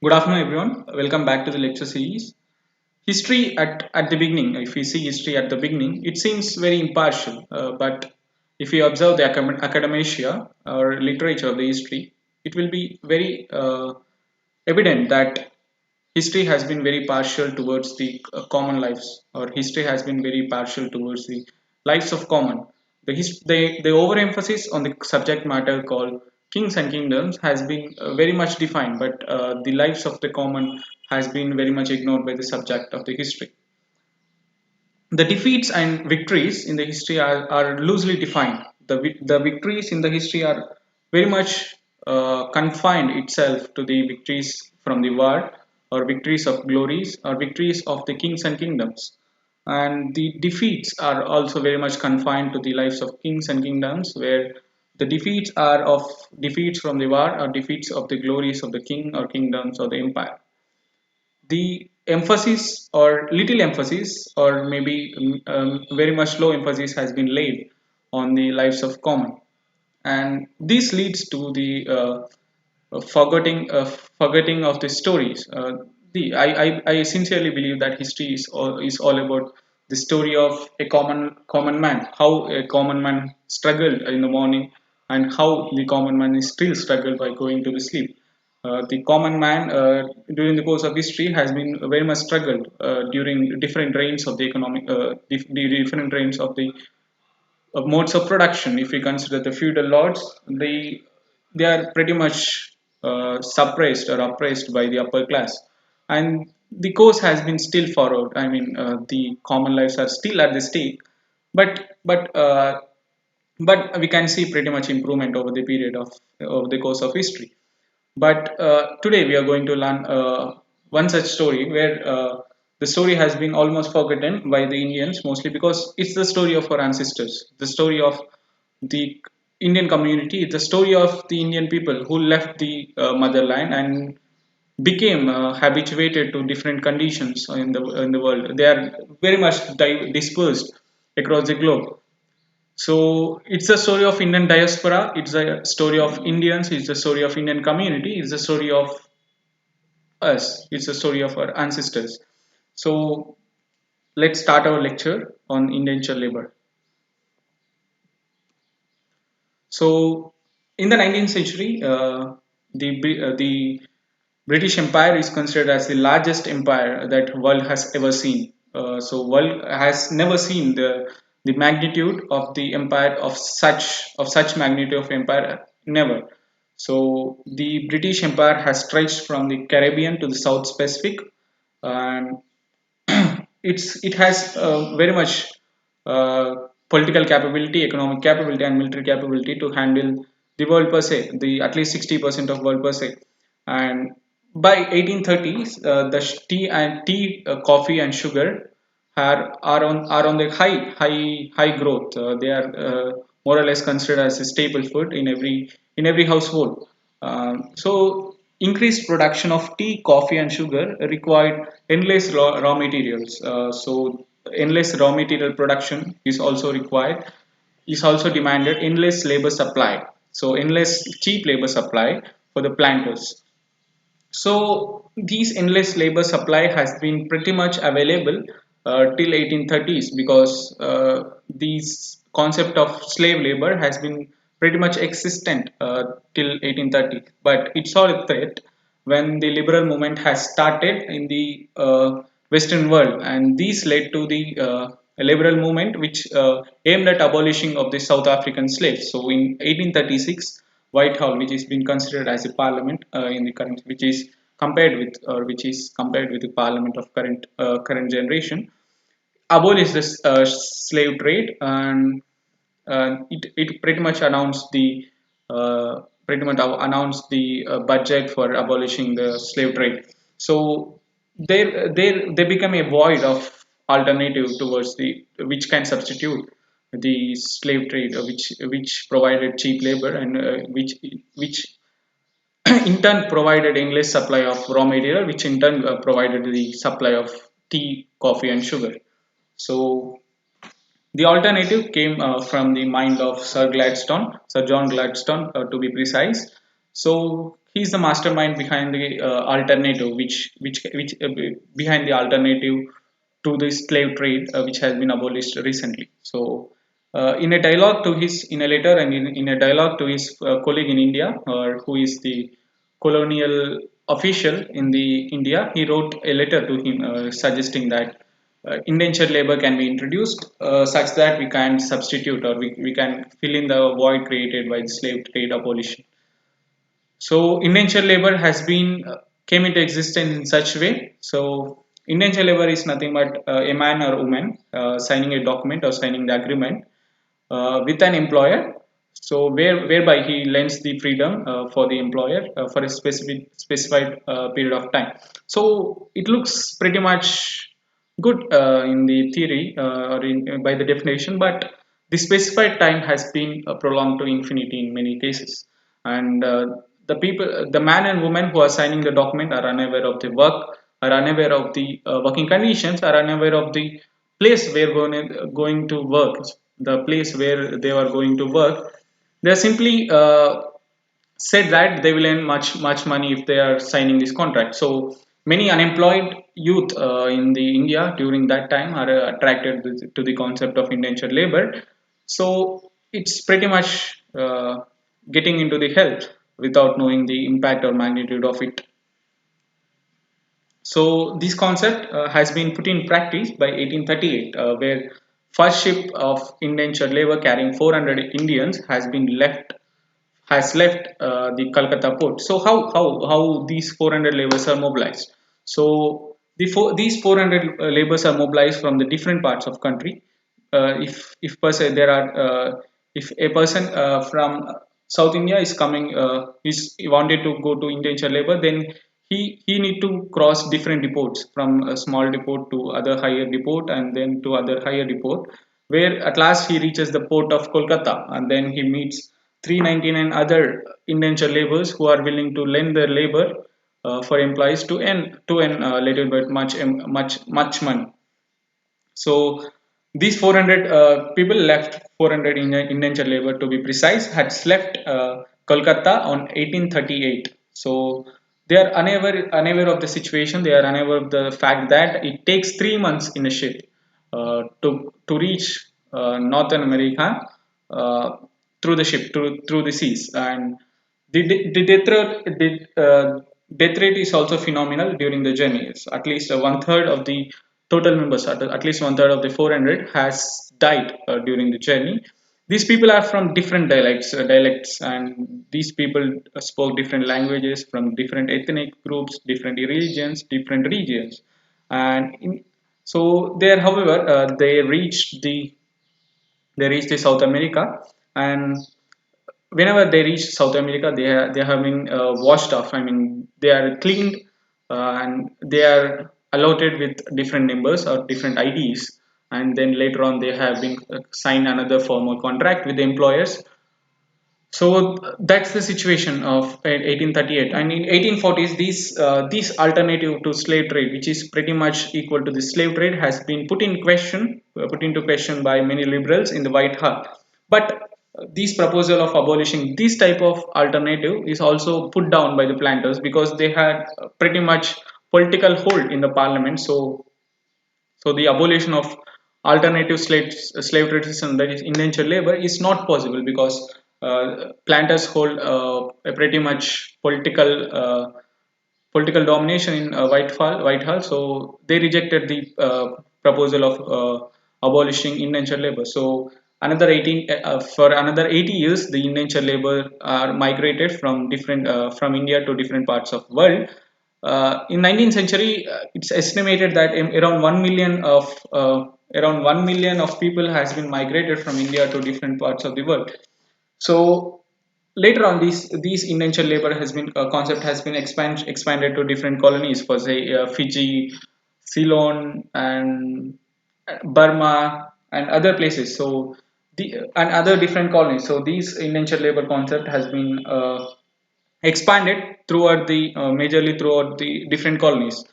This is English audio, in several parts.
Good afternoon, everyone. Welcome back to the lecture series. History at the beginning, if we see history at the beginning, it seems very impartial. But if we observe the academia or literature of the history, it will be very evident that history has been very partial towards the common lives, or history has been very partial towards the lives of common. The overemphasis on the subject matter called kings and kingdoms has been very much defined, but the lives of the common has been very much ignored by the subject of the history. The defeats and victories in the history are loosely defined. The victories in the history are very much confined itself to the victories from the war, or victories of glories, or victories of the kings and kingdoms. And the defeats are also very much confined to the lives of kings and kingdoms, where the defeats are of defeats from the war, or defeats of the glories of the king or kingdoms or the empire. The emphasis, or little emphasis, or maybe very much low emphasis, has been laid on the lives of common, and this leads to the forgetting of the stories. I sincerely believe that history is all about the story of a common man, how a common man struggled in the morning, and how the common man is still struggled by going to the sleep. The common man, during the course of history, has been very much struggled during different reigns of the economic, the different reigns of modes of production. If we consider the feudal lords, they are pretty much suppressed or oppressed by the upper class, and the course has been still followed. I mean, the common lives are still at the stake, but we can see pretty much improvement over the period of over the course of history. But today we are going to learn one such story where the story has been almost forgotten by the Indians, mostly because it's the story of our ancestors, the story of the Indian community, the story of the Indian people who left the motherland and became habituated to different conditions in the world. They are very much dispersed across the globe. So it's a story of Indian diaspora. It's a story of Indians. It's a story of Indian community. It's a story of us. It's a story of our ancestors. So let's start our lecture on indentured labor. So in the 19th century, the British Empire is considered as the largest empire that world has ever seen. So world has never seen the magnitude of the empire of such magnitude of empire, never. So the British Empire has stretched from the Caribbean to the South Pacific, and it has very much political capability, economic capability, and military capability to handle the world per se, the at least 60% of world per se. And by 1830s, the coffee, and sugar are on the high growth. They are more or less considered as a staple food in every household. So increased production of tea, coffee, and sugar required endless raw materials. So endless raw material production is also required, is also demanded endless labor supply. So endless cheap labor supply for the planters. So these endless labor supply has been pretty much available till 1830s, because these concept of slave labor has been pretty much existent till 1830. But it saw a threat when the liberal movement has started in the Western world, and these led to the liberal movement which aimed at abolishing of the South African slaves. So in 1836, Whitehall, which is being considered as a parliament in the current, which is compared with the parliament of current generation, abolished this slave trade, and it pretty much announced the budget for abolishing the slave trade. So they become a void of alternative towards the which can substitute the slave trade, which provided cheap labor, and which in turn provided endless supply of raw material, which in turn provided the supply of tea, coffee, and sugar. So the alternative came from the mind of Sir John Gladstone, to be precise. So he's the mastermind behind the alternative, which behind the alternative to the slave trade, which has been abolished recently. So, in a dialogue to his in a letter and in a dialogue to his colleague in India, or who is the colonial official in the India, he wrote a letter to him suggesting that indentured labor can be introduced such that we can substitute, or we can fill in the void created by the slave trade abolition. So indentured labor has been came into existence in such way. So indentured labor is nothing but a man or woman signing a document or signing the agreement with an employer. So whereby he lends the freedom for the employer for a specified period of time. So it looks pretty much good in the theory or by the definition, but the specified time has been prolonged to infinity in many cases, and the man and woman who are signing the document are unaware of the work, are unaware of the working conditions, are unaware of the place where going to work, the place where they are going to work. They are simply said that they will earn much money if they are signing this contract. So many unemployed youth in the India during that time are attracted to the concept of indentured labor. So it's pretty much getting into the health without knowing the impact or magnitude of it. So this concept has been put in practice by 1838, where first ship of indentured labor carrying 400 Indians has left the Calcutta port. So how these 400 laborers are mobilized? So these 400 laborers are mobilized from the different parts of country. If per se there are if a person from South India is coming, is wanted to go to indentured labor, then he need to cross different depots from a small depot to other higher depot and then to other higher depot, where at last he reaches the port of Kolkata, and then he meets 399 other indentured laborers who are willing to lend their labor for employees to earn a little bit much money. So these 400 people left, 400 indentured labor to be precise, had left Kolkata on 1838. So they are unaware of the situation. They are unaware of the fact that it takes 3 months in a ship to reach Northern America uh, through the ship, through the seas. And the death rate is also phenomenal during the journey. So at least one third of the total members, at least one third of the 400 has died during the journey. These people are from different dialects, and these people spoke different languages from different ethnic groups, different religions, different regions. And so there, however, they reached the South America, and whenever they reach South America, they have been washed off. I mean, they are cleaned and they are allotted with different numbers or different IDs, and then later on they have been signed another formal contract with the employers. So that's the situation of 1838, and in 1840s, these alternative to slave trade, which is pretty much equal to the slave trade, has been put into question by many liberals in the White Hall. But this proposal of abolishing this type of alternative is also put down by the planters because they had pretty much political hold in the parliament. So the abolition of alternative slave trade system, that is indentured labor, is not possible because planters hold a pretty much political domination in Whitehall. So they rejected the proposal of abolishing indentured labor. So for another 80 years, the indentured labor are migrated from India to different parts of world. In 19th century, it's estimated that around 1 million of people has been migrated from India to different parts of the world. So later on, these indentured labor has been concept has been expanded to different colonies, for say Fiji, Ceylon, and Burma, and other places. So and other different colonies. So these indentured labor concept has been expanded throughout the majorly throughout the different colonies.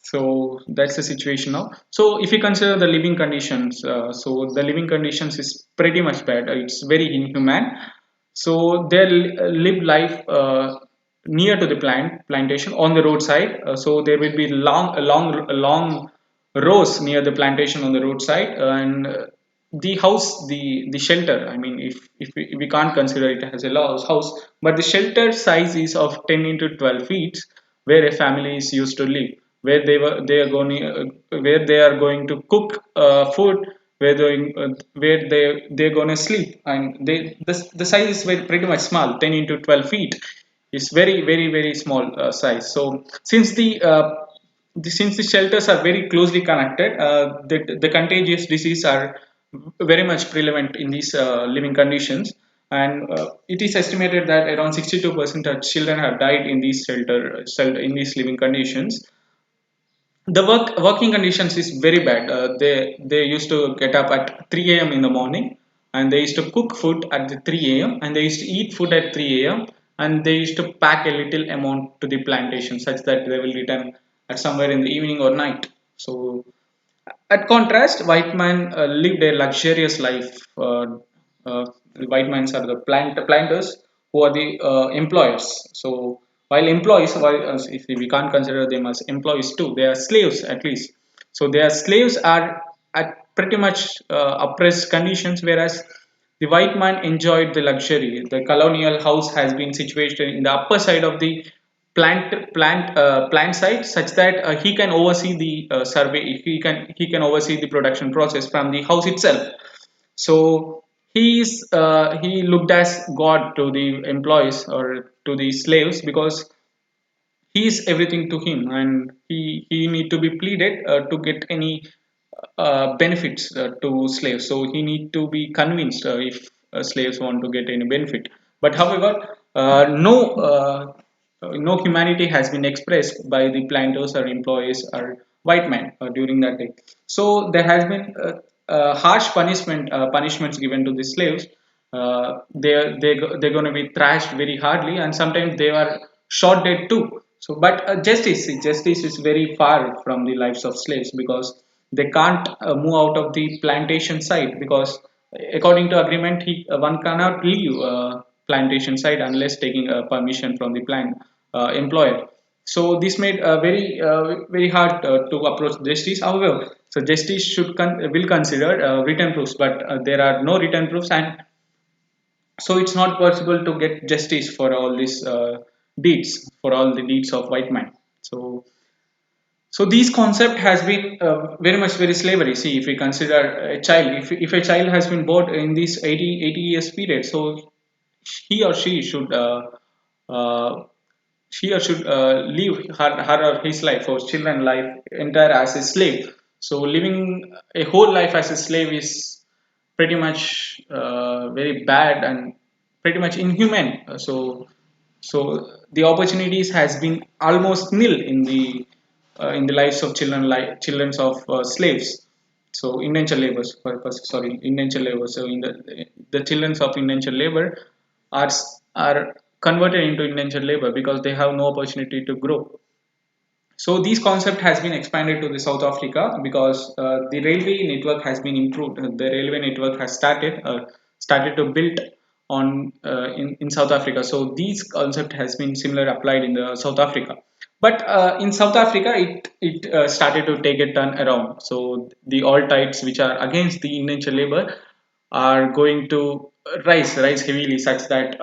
So that's the situation now. So if you consider the living conditions, so the living conditions is pretty much bad. It's very inhumane. So they live life near to the plantation on the roadside. So there will be long rows near the plantation on the roadside, and the house, the shelter. I mean, if we can't consider it as a house, but the shelter size is of 10 into 12 feet, where a family is used to live, where where they are going to cook food, where they're going to sleep, and the size is pretty much small. 10 into 12 feet is very small size. So since the shelters are very closely connected, the contagious disease are very much prevalent in these living conditions, and it is estimated that around 62% of children have died in these in these living conditions. The working conditions is very bad. They used to get up at 3 a.m. in the morning, and they used to cook food at the 3 a.m., and they used to eat food at 3 a.m., and they used to pack a little amount to the plantation such that they will return at somewhere in the evening or night. So at contrast, white man lived a luxurious life. The white mans are the planters who are the employers. So while employees, if we can't consider them as employees too, they are slaves at least. So their slaves are at pretty much oppressed conditions, whereas the white man enjoyed the luxury. The colonial house has been situated in the upper side of the plant site, such that he can oversee the survey. He can oversee the production process from the house itself. So he looked as god to the employees or to the slaves, because he is everything to him, and he need to be pleaded to get any benefits to slaves. So he need to be convinced if slaves want to get any benefit. But however, no humanity has been expressed by the planters or employees or white men during that day. So there has been harsh punishments given to the slaves. They're going to be thrashed very hardly, and sometimes they are shot dead too. So, but justice is very far from the lives of slaves, because they can't move out of the plantation site, because according to agreement, one cannot leave plantation site unless taking permission from the plant employer. So this made very hard to approach justice. However, so justice will consider written proofs, but there are no written proofs, and so it's not possible to get justice for all these deeds, for all the deeds of white man. So these concept has been very much very slavery. See, if we consider a child, if a child has been born in this 80 years period, so he or she should uh, live her or his life, or children life, entire as a slave. So living a whole life as a slave is pretty much very bad and pretty much inhumane. So the opportunities has been almost nil in the lives of children of slaves. So indentured labor, sorry, indentured labor. So in the children of indentured labor are are converted into indentured labor because they have no opportunity to grow. So this concept has been expanded to the South Africa, because the railway network has been improved. The railway network has started to build on in South Africa. So this concept has been similar applied in the South Africa. But in South Africa, it started to take a turn around. So the all tides which are against the indentured labor are going to rise heavily, such that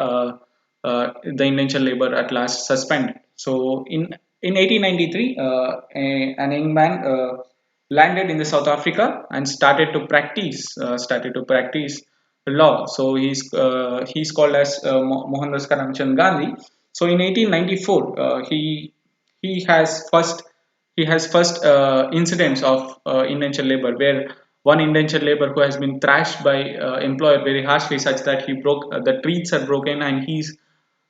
the indentured labor at last suspended. So in 1893, an young man landed in the South Africa and started to practice law. So he's called as Mohandas Karamchand Gandhi. So in 1894, he has first incidents of indentured labor, where one indentured labor who has been thrashed by employer very harshly, such that the teeth are broken, and he's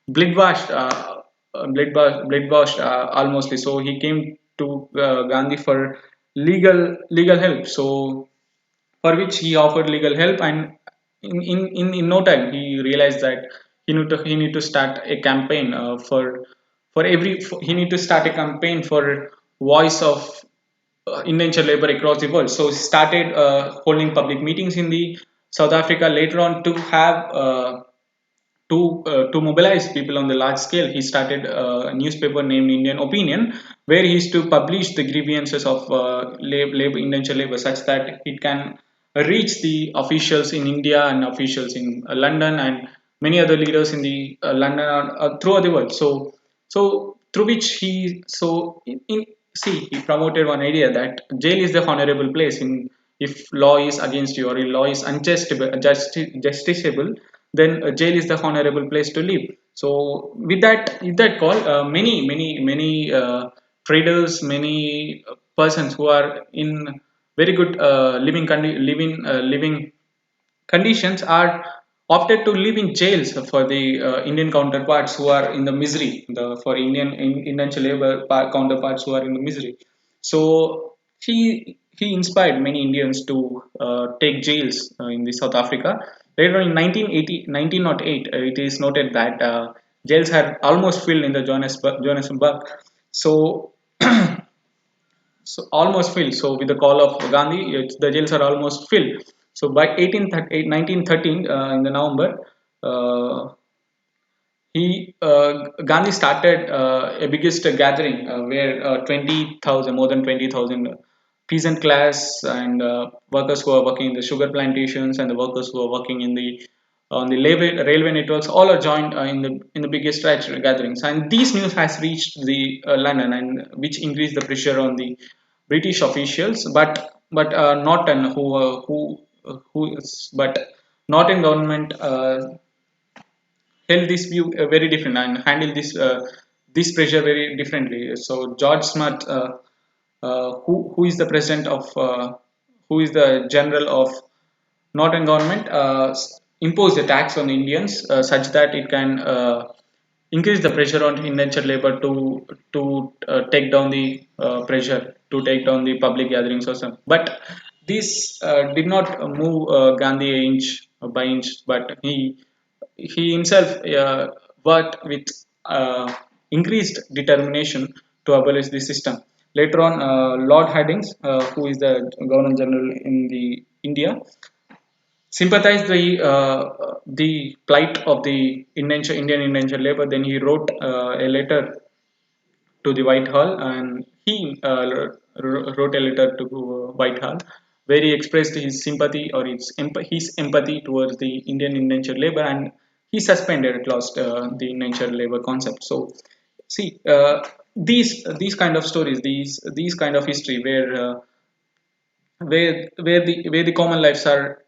blood washed, blood washed almostly. So he came to Gandhi for legal help. So for which he offered legal help, and in no time he realized that he need to start a campaign he need to start a campaign for voice of indentured labor across the world. So he started holding public meetings in the South Africa later on to have to mobilize people on the large scale, he started a newspaper named Indian Opinion, where he used to publish the grievances of labor, indentured labor, such that it can reach the officials in India and officials in London and many other leaders in the London throughout the world. So through which he so in see he promoted one idea that jail is the honorable place in if law is against you or if law is justiciable, then jail is the honorable place to live. So with that call, many traders, many persons who are in very good living conditions are opted to live in jails for the Indian counterparts who are in the misery, for Indian labor counterparts who are in the misery. So he inspired many Indians to take jails in the South Africa. Later on in 1908, it is noted that jails had almost filled in the Johannesburg. So so almost filled. So with the call of Gandhi, the jails are almost filled. So by 1913, in the November, uh, Gandhi started a biggest gathering where 20,000, more than 20,000 peasant class and workers who are working in the sugar plantations and the workers who are working in the on the railway networks all are joined in the biggest gatherings, and this news has reached the London, and which increased the pressure on the British officials, but not an who is, but not in government held this view very different and handled this pressure very differently. So George Smart, who is the president of who is the general of Northern government, imposed a tax on Indians such that it can increase the pressure on indentured labor to take down the pressure to take down the public gatherings or something. But this did not move Gandhi inch by inch, but he himself worked with increased determination to abolish the system. Later on, Lord Hardinge, who is the Governor General in the India, sympathized the plight of the Indian indentured labor. Then he wrote a letter to the Whitehall, and he wrote a letter to Whitehall where he expressed his sympathy or his empathy towards the Indian indentured labor, and he suspended at last the indentured labor concept. So, see, these kind of stories, these kind of history where the common lives are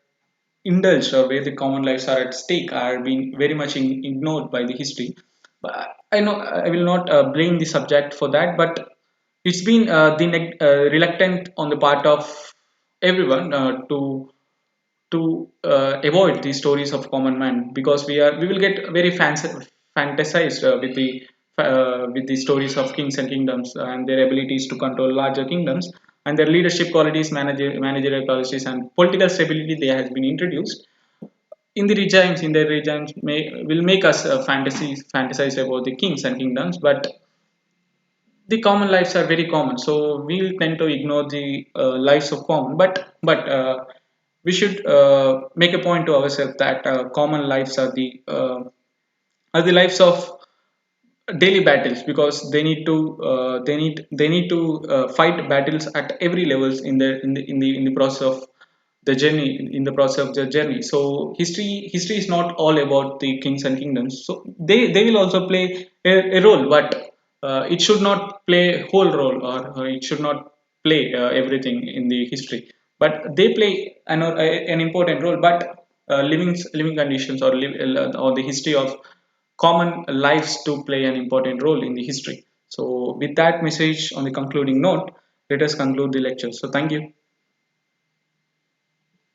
indulged or where the common lives are at stake are being very much ignored by the history. But I know I will not blame the subject for that, but it's been reluctant on the part of everyone to avoid these stories of common man, because we will get very fantasized with the stories of kings and kingdoms and their abilities to control larger kingdoms, and their leadership qualities, managerial qualities, and political stability they has been introduced in their regimes will make us fantasize about the kings and kingdoms, but the common lives are very common, so we'll tend to ignore the lives of common, but we should make a point to ourselves that common lives are the lives of daily battles, because they need to fight battles at every levels in the process of the journey in the process of the journey. So history is not all about the kings and kingdoms, so they will also play a role, but it should not play whole role, or it should not play everything in the history, but they play an important role, but living conditions or the history of common lives to play an important role in the history. So with that message on the concluding note, let us conclude the lecture. So thank you.